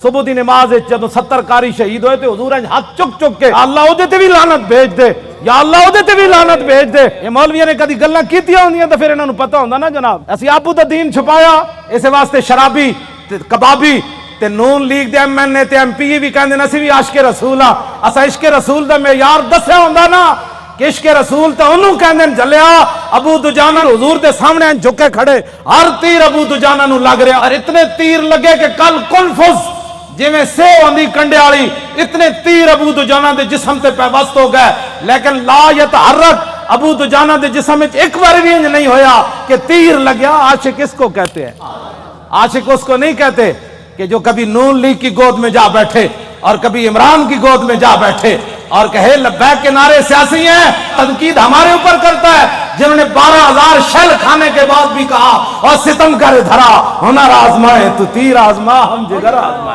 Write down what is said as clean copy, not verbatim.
صبح دی نماز جدوں 70 قاری شہید ہوئے تے حضور ہاتھ چک چک کے اللہ او دے تے بھی لعنت بھیج دے، یا اللہ او دے تے بھی لعنت بھیج دے۔ یہ مولویاں نے کدی گلاں کیتیاں ہوندیاں تے پھر انہاں نوں پتہ ہوندا نا جناب، اسی ابو دا دین چھپایا اس واسطے شرابی تے کبابی تے نون لیگ دے ایم این اے تے ایم پی بھی کہندے اسی بھی عاشق رسول ہاں، اسا عشق رسول دا معیار دسیا ہوندا نا کہ عشق رسول تے انہوں کہندے جلیا ابو دجانہ حضور دے سامنے جھکے کھڑے، ہر تیر ابو دجانہ نو لگ رہا، اور اتنے تیر لگے کہ کل کنفذ جی میں سے ہوندی کنڈے والی، اتنے تیر ابو دجانہ دے جسم تے پیوست ہو گئے، لیکن لا یتحرک ابو دجانہ دے جسم وچ ایک بار بھی انج نہیں ہویا کہ تیر لگیا۔ عاشق کس کو کہتے ہیں؟ عاشق اس کو نہیں کہتے کہ جو کبھی نون لیگ کی گود میں جا بیٹھے اور کبھی عمران کی گود میں جا بیٹھے اور کہے لبیک کے نعرے سیاسی ہیں، تنقید ہمارے اوپر کرتا ہے، جنہوں نے 12,000 شیل کھانے کے بعد بھی کہا اور ستم کر دھرا ہنر آزمائے تو تیر آزما ہم جگر آزمائے۔